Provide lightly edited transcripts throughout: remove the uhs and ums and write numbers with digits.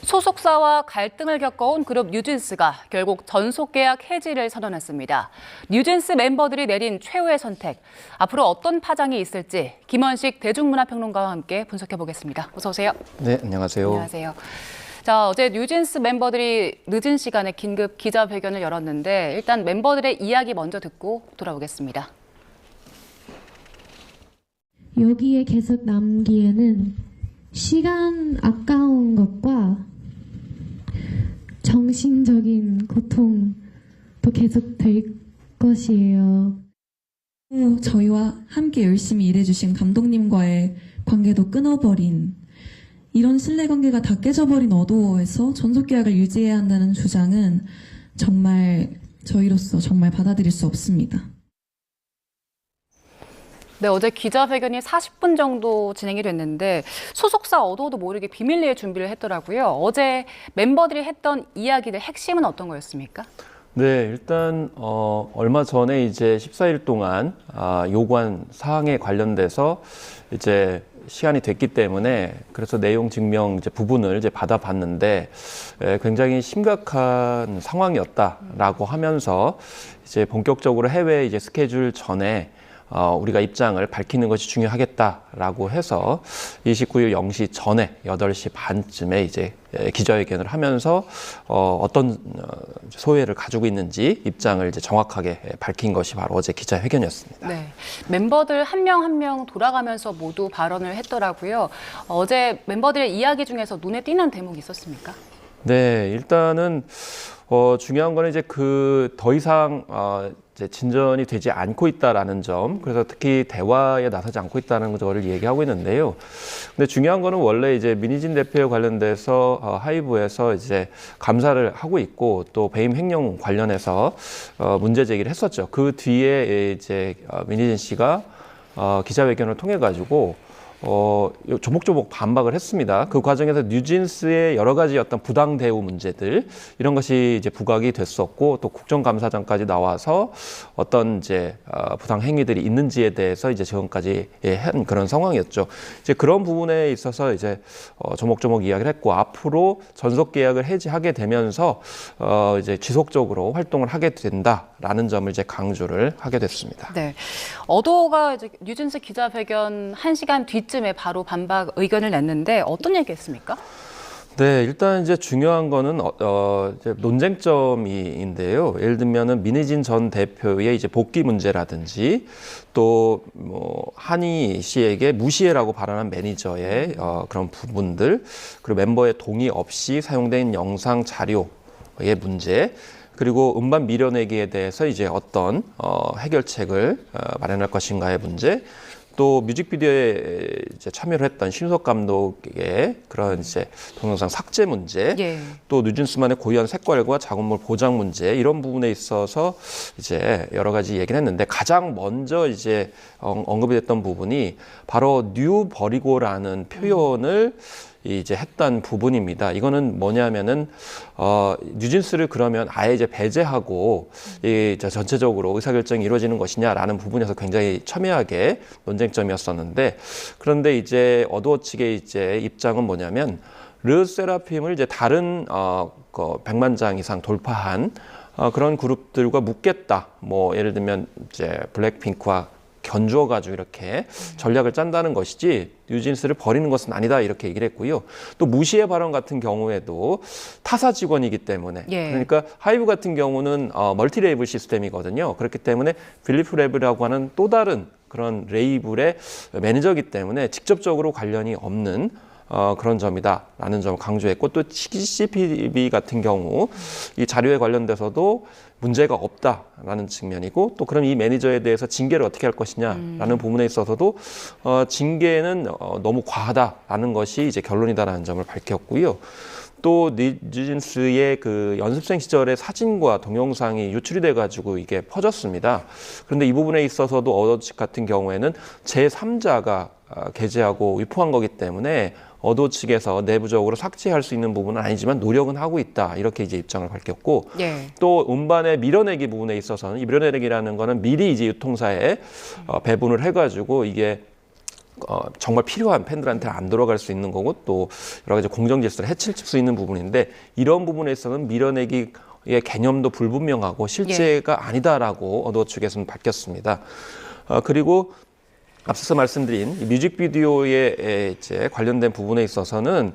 소속사와 갈등을 겪어온 그룹 뉴진스가 결국 전속 계약 해지를 선언했습니다. 뉴진스 멤버들이 내린 최후의 선택. 앞으로 어떤 파장이 있을지 김원식 대중문화평론가와 함께 분석해 보겠습니다. 어서 오세요. 네, 안녕하세요. 안녕하세요. 자, 어제 뉴진스 멤버들이 늦은 시간에 긴급 기자회견을 열었는데 일단 멤버들의 이야기 먼저 듣고 돌아오겠습니다. 여기에 계속 남기에는 시간 아까운 것과 정신적인 고통도 계속 될 것이에요. 저희와 함께 열심히 일해주신 감독님과의 관계도 끊어버린 이런 신뢰관계가 다 깨져버린 어도어에서 전속계약을 유지해야 한다는 주장은 정말 저희로서 정말 받아들일 수 없습니다. 네, 어제 기자회견이 40분 정도 진행이 됐는데 소속사 어도어도 모르게 비밀리에 준비를 했더라고요. 어제 멤버들이 했던 이야기들 핵심은 어떤 거였습니까? 네, 일단 얼마 전에 이제 14일 동안 요구한 사항에 관련돼서 이제 시간이 됐기 때문에 그래서 내용 증명 이제 부분을 이제 받아봤는데 굉장히 심각한 상황이었다라고 하면서 이제 본격적으로 해외 이제 스케줄 전에 우리가 입장을 밝히는 것이 중요하겠다라고 해서 29일 0시 전에 8시 반쯤에 이제 기자회견을 하면서 어떤 소회를 가지고 있는지 입장을 이제 정확하게 밝힌 것이 바로 어제 기자회견이었습니다. 네, 멤버들 한 명 한 명 돌아가면서 모두 발언을 했더라고요. 어제 멤버들의 이야기 중에서 눈에 띄는 대목이 있었습니까? 네, 일단은 중요한 거는 이제 더 이상 이제 진전이 되지 않고 있다라는 점, 그래서 특히 대화에 나서지 않고 있다는 것을 얘기하고 있는데요. 근데 중요한 거는 원래 이제 민희진 대표에 관련돼서 하이브에서 이제 감사를 하고 있고 또 배임 횡령 관련해서 문제 제기를 했었죠. 그 뒤에 이제 민희진 씨가 기자회견을 통해 가지고 조목조목 반박을 했습니다. 그 과정에서 뉴진스의 여러 가지 어떤 부당 대우 문제들 이런 것이 이제 부각이 됐었고 또 국정감사장까지 나와서 어떤 이제 부당 행위들이 있는지에 대해서 이제 지금까지 한 그런 상황이었죠. 이제 그런 부분에 있어서 이제 조목조목 이야기를 했고 앞으로 전속 계약을 해지하게 되면서 이제 지속적으로 활동을 하게 된다라는 점을 이제 강조를 하게 됐습니다. 네, 어도어가 이제 뉴진스 기자회견 1시간 뒤쯤에 바로 반박 의견을 냈는데 어떤 얘기했습니까? 네, 일단 이제 중요한 거는 이제 논쟁점인데요. 예를 들면은 민희진 전 대표의 이제 복귀 문제라든지 또 뭐 한희 씨에게 무시해라고 발언한 매니저의 그런 부분들 그리고 멤버의 동의 없이 사용된 영상 자료의 문제. 그리고 음반 밀어내기에 대해서 이제 어떤 해결책을 마련할 것인가의 문제, 또 뮤직비디오에 이제 참여를 했던 신우석 감독의 그런 이제 동영상 삭제 문제, 예. 또 뉴진스만의 고유한 색깔과 작업물 보장 문제 이런 부분에 있어서 이제 여러 가지 얘기를 했는데 가장 먼저 이제 언급이 됐던 부분이 바로 뉴 버리고라는 표현을 이제 했던 부분입니다. 이거는 뭐냐면은 뉴진스를 그러면 아예 이제 배제하고 전체적으로 의사결정이 이루어지는 것이냐라는 부분에서 굉장히 첨예하게 논쟁점이었었는데 그런데 이제 어도어 측의 이제 입장은 뭐냐면 르세라핌을 이제 다른 100만 장 이상 돌파한 그런 그룹들과 묶겠다. 뭐 예를 들면 이제 블랙핑크와 견주어가지고 이렇게 전략을 짠다는 것이지 뉴진스를 버리는 것은 아니다 이렇게 얘기를 했고요. 또 무시의 발언 같은 경우에도 타사 직원이기 때문에 그러니까 하이브 같은 경우는 멀티 레이블 시스템이거든요. 그렇기 때문에 필리프 레블이라고 하는 또 다른 그런 레이블의 매니저이기 때문에 직접적으로 관련이 없는 그런 점이다라는 점을 강조했고 또 CCTV 같은 경우 이 자료에 관련돼서도 문제가 없다라는 측면이고 또 그럼 이 매니저에 대해서 징계를 어떻게 할 것이냐라는 부분에 있어서도 징계는 너무 과하다라는 것이 이제 결론이다라는 점을 밝혔고요. 또 뉴진스의 그 연습생 시절의 사진과 동영상이 유출이 돼가지고 이게 퍼졌습니다. 그런데 이 부분에 있어서도 어도어 측 같은 경우에는 제3자가 게재하고 유포한 거기 때문에 어도어 측에서 내부적으로 삭제할 수 있는 부분은 아니지만 노력은 하고 있다 이렇게 이제 입장을 밝혔고 또 음반의 밀어내기 부분에 있어서는 이 밀어내기라는 거는 미리 이제 유통사에 배분을 해가지고 이게 정말 필요한 팬들한테 안 들어갈 수 있는 거고 또 여러 가지 공정 질서를 해칠 수 있는 부분인데 이런 부분에 있어서는 밀어내기의 개념도 불분명하고 실제가 아니다라고 어도 측에서는 밝혔습니다. 그리고 앞서서 말씀드린 이 뮤직비디오에 이제 관련된 부분에 있어서는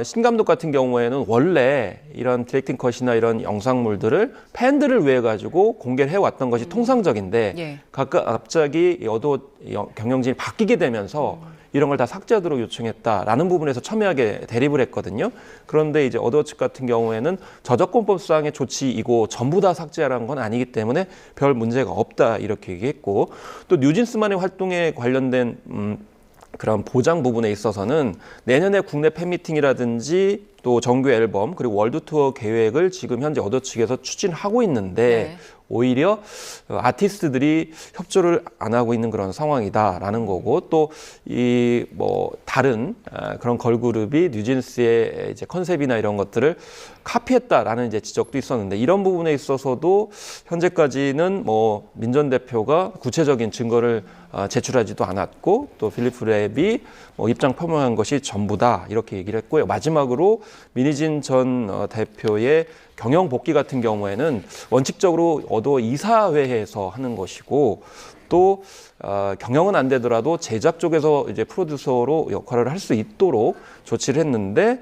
신 감독 같은 경우에는 원래 이런 디렉팅 컷이나 이런 영상물들을 팬들을 위해 가지고 공개를 해왔던 것이 통상적인데 예. 갑자기 어도 경영진이 바뀌게 되면서 이런 걸 다 삭제하도록 요청했다라는 부분에서 첨예하게 대립을 했거든요. 그런데 이제 어도 측 같은 경우에는 저작권법상의 조치이고 전부 다 삭제하라는 건 아니기 때문에 별 문제가 없다 이렇게 얘기했고 또 뉴진스만의 활동에 관련된 그런 보장 부분에 있어서는 내년에 국내 팬미팅이라든지 또 정규 앨범 그리고 월드 투어 계획을 지금 현재 어도 측에서 추진하고 있는데 네. 오히려 아티스트들이 협조를 안 하고 있는 그런 상황이다라는 거고 또 이 뭐 다른 그런 걸그룹이 뉴진스의 이제 컨셉이나 이런 것들을 카피했다라는 이제 지적도 있었는데 이런 부분에 있어서도 현재까지는 뭐 민 전 대표가 구체적인 증거를 제출하지도 않았고 또 필리프 랩이 뭐 입장 표명한 것이 전부다 이렇게 얘기를 했고요. 마지막으로 민희진 전 대표의 경영 복귀 같은 경우에는 원칙적으로 어도 이사회에서 하는 것이고 또 경영은 안 되더라도 제작 쪽에서 이제 프로듀서로 역할을 할 수 있도록 조치를 했는데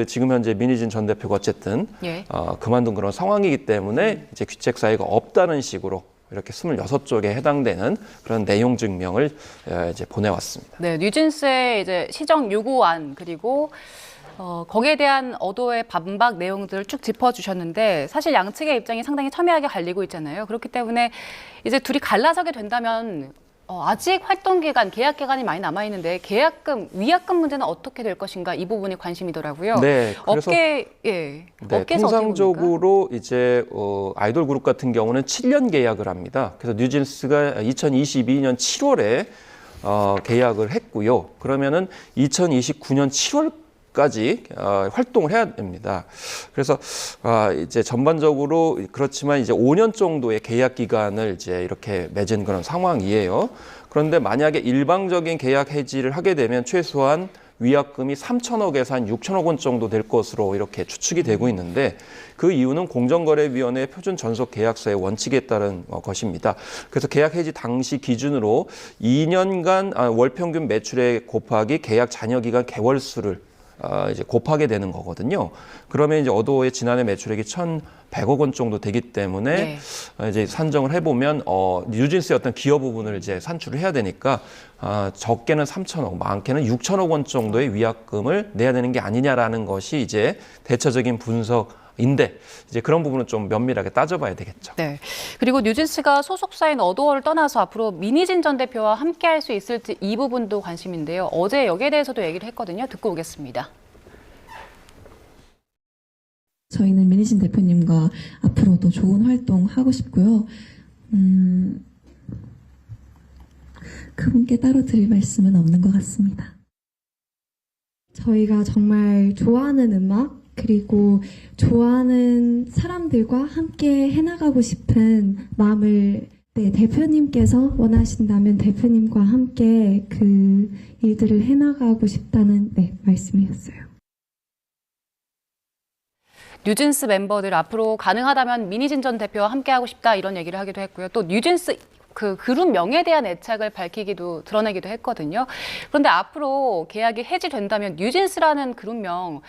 지금 현재 민희진 전 대표가 어쨌든 예. 그만둔 그런 상황이기 때문에 이제 귀책 사유가 없다는 식으로 이렇게 26쪽에 해당되는 그런 내용 증명을 이제 보내왔습니다. 네, 뉴진스의 이제 시정 요구안 그리고 거기에 대한 어도의 반박 내용들을 쭉 짚어주셨는데 사실 양측의 입장이 상당히 첨예하게 갈리고 있잖아요. 그렇기 때문에 이제 둘이 갈라서게 된다면 아직 활동 기간, 계약 기간이 많이 남아 있는데 계약금, 위약금 문제는 어떻게 될 것인가 이 부분이 관심이더라고요. 네, 그래서 업계에서 어떻게 봅니까? 통상적으로 이제 아이돌 그룹 같은 경우는 7년 계약을 합니다. 그래서 뉴진스가 2022년 7월에 계약을 했고요. 그러면은 2029년 7월까지 활동을 해야 됩니다. 그래서 이제 전반적으로 그렇지만 이제 5년 정도의 계약 기간을 이제 이렇게 맺은 그런 상황이에요. 그런데 만약에 일방적인 계약 해지를 하게 되면 최소한 위약금이 3천억에서 한 6천억 원 정도 될 것으로 이렇게 추측이 되고 있는데 그 이유는 공정거래위원회 표준 전속 계약서의 원칙에 따른 것입니다. 그래서 계약 해지 당시 기준으로 2년간 월 평균 매출액 곱하기 계약 잔여 기간 개월수를 이제 곱하게 되는 거거든요. 그러면 이제 어도의 지난해 매출액이 1,100억 원 정도 되기 때문에 이제 산정을 해보면 뉴진스의 어떤 기여 부분을 이제 산출을 해야 되니까 적게는 3천억, 많게는 6천억 원 정도의 위약금을 내야 되는 게 아니냐라는 것이 이제 대처적인 분석인데 이제 그런 부분은 좀 면밀하게 따져봐야 되겠죠. 네. 그리고 뉴진스가 소속사인 어도어를 떠나서 앞으로 민희진 전 대표와 함께할 수 있을지 이 부분도 관심인데요. 어제 여기에 대해서도 얘기를 했거든요. 듣고 오겠습니다. 저희는 민희진 대표님과 앞으로도 좋은 활동 하고 싶고요. 그분께 따로 드릴 말씀은 없는 것 같습니다. 저희가 정말 좋아하는 음악 그리고 좋아하는 사람들과 함께 해나가고 싶은 마음을 대표님께서 원하신다면 대표님과 함께 그 일들을 해나가고 싶다는 말씀이었어요. 뉴진스 멤버들 앞으로 가능하다면 민희진 전 대표와 함께하고 싶다 이런 얘기를 하기도 했고요. 또 뉴진스 그 그룹명에 대한 애착을 드러내기도 했거든요. 그런데 앞으로 계약이 해지된다면 뉴진스라는 그룹명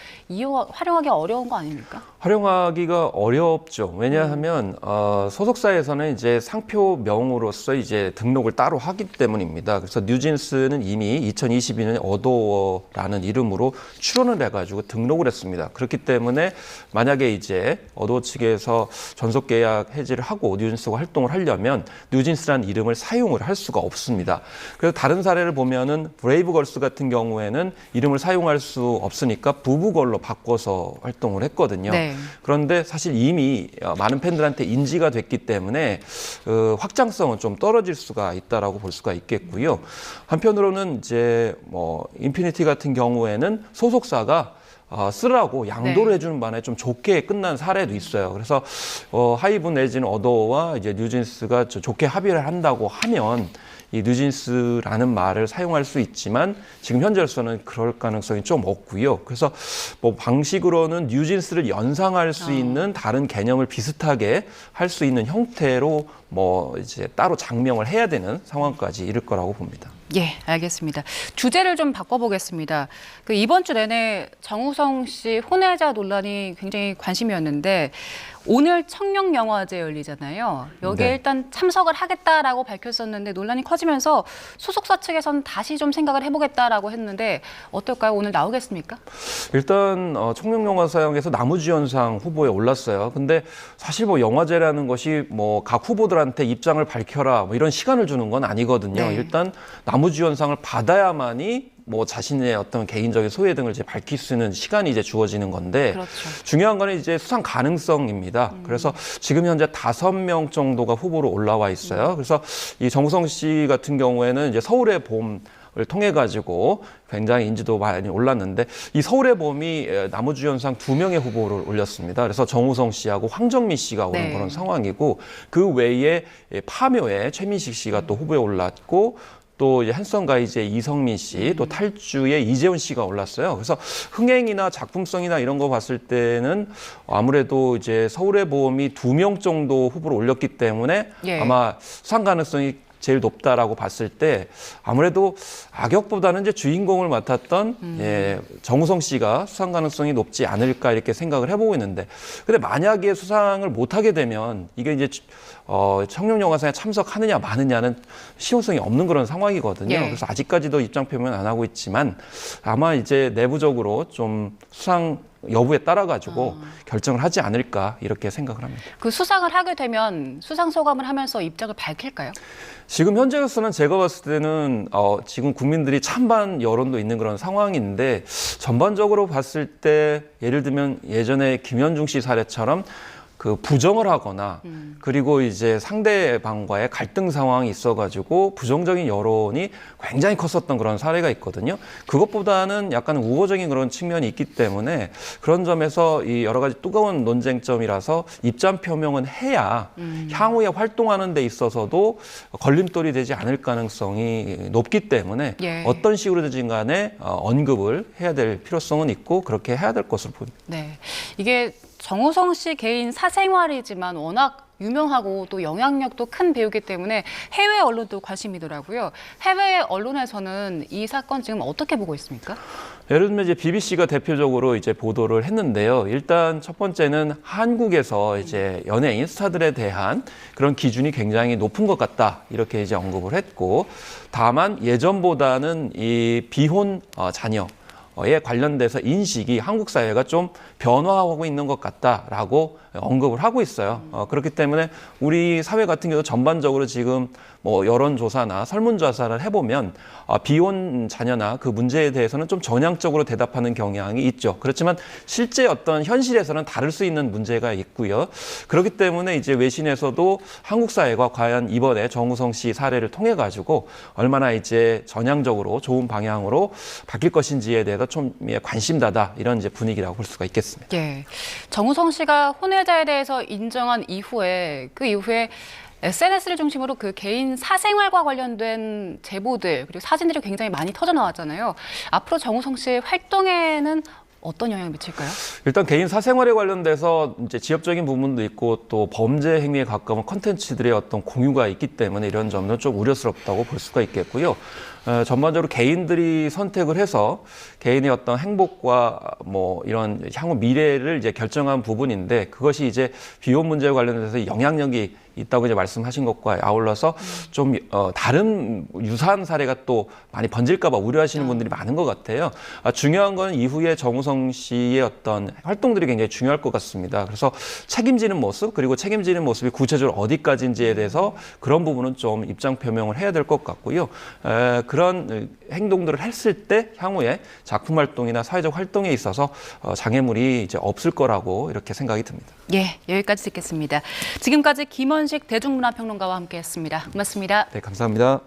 활용하기 어려운 거 아닙니까? 활용하기가 어렵죠. 왜냐하면 소속사에서는 이제 상표명으로서 이제 등록을 따로 하기 때문입니다. 그래서 뉴진스는 이미 2022년에 어도어라는 이름으로 출원을 해가지고 등록을 했습니다. 그렇기 때문에 만약에 이제 어도어 측에서 전속 계약 해지를 하고 뉴진스가 활동을 하려면 뉴진스라는 이름을 사용을 할 수가 없습니다. 그래서 다른 사례를 보면은 브레이브걸스 같은 경우에는 이름을 사용할 수 없으니까 부부걸로 바꿔서 활동을 했거든요. 네. 그런데 사실 이미 많은 팬들한테 인지가 됐기 때문에 확장성은 좀 떨어질 수가 있다라고 볼 수가 있겠고요. 한편으로는 이제 뭐 인피니티 같은 경우에는 소속사가 쓰라고 양도를 해주는 바람에 좀 좋게 끝난 사례도 있어요. 그래서 하이브 내지는 어도어와 이제 뉴진스가 좋게 합의를 한다고 하면 이 뉴진스라는 말을 사용할 수 있지만 지금 현재로서는 그럴 가능성이 좀 없고요. 그래서 뭐 방식으로는 뉴진스를 연상할 수 있는 다른 개념을 비슷하게 할 수 있는 형태로 뭐 이제 따로 장명을 해야 되는 상황까지 이를 거라고 봅니다. 예, 알겠습니다. 주제를 좀 바꿔보겠습니다. 이번 주 내내 정우성 씨 혼외자 논란이 굉장히 관심이었는데 오늘 청룡영화제 열리잖아요. 여기에 네. 일단 참석을 하겠다라고 밝혔었는데 논란이 커지면서 소속사 측에서는 다시 좀 생각을 해보겠다라고 했는데 어떨까요? 오늘 나오겠습니까? 일단 청룡영화상에서 나무주연상 후보에 올랐어요. 근데 사실 뭐 영화제라는 것이 뭐 각 후보들한테 입장을 밝혀라 뭐 이런 시간을 주는 건 아니거든요. 네. 일단 나무주연상을 받아야만이 뭐 자신의 어떤 개인적인 소회 등을 이제 밝힐 수 있는 시간이 이제 주어지는 건데 그렇죠. 중요한 거는 이제 수상 가능성입니다. 그래서 지금 현재 5명 정도가 후보로 올라와 있어요. 그래서 이 정우성 씨 같은 경우에는 이제 서울의 봄을 통해 가지고 굉장히 인지도 많이 올랐는데 이 서울의 봄이 나무주연상 2명의 후보를 올렸습니다. 그래서 정우성 씨하고 황정민 씨가 오른 네. 그런 상황이고 그 외에 파묘의 최민식 씨가 또 후보에 올랐고 또 이제 한성가이즈의 이성민 씨, 또 탈주의 이재훈 씨가 올랐어요. 그래서 흥행이나 작품성이나 이런 거 봤을 때는 아무래도 이제 서울의 봄이 2명 정도 후보를 올렸기 때문에 예. 아마 수상 가능성이 제일 높다라고 봤을 때 아무래도 악역보다는 이제 주인공을 맡았던 정우성 씨가 수상 가능성이 높지 않을까 이렇게 생각을 해보고 있는데 근데 만약에 수상을 못하게 되면 이게 이제 청룡영화상에 참석하느냐 마느냐는 실효성이 없는 그런 상황이거든요. 예. 그래서 아직까지도 입장 표명 안 하고 있지만 아마 이제 내부적으로 좀 수상 여부에 따라 가지고 결정을 하지 않을까 이렇게 생각을 합니다. 그 수상을 하게 되면 수상 소감을 하면서 입장을 밝힐까요? 지금 현재로서는 제가 봤을 때는 지금 국민들이 찬반 여론도 있는 그런 상황인데 전반적으로 봤을 때 예를 들면 예전에 김현중 씨 사례처럼 그 부정을 하거나 그리고 이제 상대방과의 갈등 상황이 있어가지고 부정적인 여론이 굉장히 컸었던 그런 사례가 있거든요. 그것보다는 약간 우호적인 그런 측면이 있기 때문에 그런 점에서 이 여러 가지 뜨거운 논쟁점이라서 입장 표명은 해야 향후에 활동하는 데 있어서도 걸림돌이 되지 않을 가능성이 높기 때문에 예. 어떤 식으로든지 간에 언급을 해야 될 필요성은 있고 그렇게 해야 될 것으로 보입니다. 네, 이게 정우성 씨 개인 사생활이지만 워낙 유명하고 또 영향력도 큰 배우기 때문에 해외 언론도 관심이더라고요. 해외 언론에서는 이 사건 지금 어떻게 보고 있습니까? 예를 들면 이제 BBC가 대표적으로 이제 보도를 했는데요. 일단 첫 번째는 한국에서 이제 연예인 스타들에 대한 그런 기준이 굉장히 높은 것 같다 이렇게 이제 언급을 했고, 다만 예전보다는 이 비혼 자녀에 관련돼서 인식이 한국 사회가 좀 변화하고 있는 것 같다라고 언급을 하고 있어요. 그렇기 때문에 우리 사회 같은 경우 전반적으로 지금 뭐 여론조사나 설문조사를 해보면 비혼 자녀나 그 문제에 대해서는 좀 전향적으로 대답하는 경향이 있죠. 그렇지만 실제 어떤 현실에서는 다를 수 있는 문제가 있고요. 그렇기 때문에 이제 외신에서도 한국 사회가 과연 이번에 정우성 씨 사례를 통해 가지고 얼마나 이제 전향적으로 좋은 방향으로 바뀔 것인지에 대해서 좀 관심다다 이런 이제 분위기라고 볼 수가 있겠습니다. 예, 정우성 씨가 혼외자에 대해서 인정한 이후에 그 이후에 SNS를 중심으로 그 개인 사생활과 관련된 제보들 그리고 사진들이 굉장히 많이 터져 나왔잖아요. 앞으로 정우성 씨의 활동에는 어떤 영향을 미칠까요? 일단 개인 사생활에 관련돼서 이제 지엽적인 부분도 있고 또 범죄 행위에 가까운 컨텐츠들의 어떤 공유가 있기 때문에 이런 점은 좀 우려스럽다고 볼 수가 있겠고요. 전반적으로 개인들이 선택을 해서 개인의 어떤 행복과 뭐 이런 향후 미래를 이제 결정한 부분인데 그것이 이제 비혼 문제와 관련돼서 영향력이 있다고 이제 말씀하신 것과 아울러서 좀 다른 유사한 사례가 또 많이 번질까 봐 우려하시는 분들이 많은 것 같아요. 중요한 건 이후에 정우성 씨의 어떤 활동들이 굉장히 중요할 것 같습니다. 그래서 책임지는 모습 그리고 책임지는 모습이 구체적으로 어디까지인지에 대해서 그런 부분은 좀 입장 표명을 해야 될 것 같고요. 그런 행동들을 했을 때 향후에 작품 활동이나 사회적 활동에 있어서 장애물이 이제 없을 거라고 이렇게 생각이 듭니다. 예, 여기까지 듣겠습니다. 지금까지 김원식 대중문화평론가와 함께했습니다. 고맙습니다. 네, 감사합니다.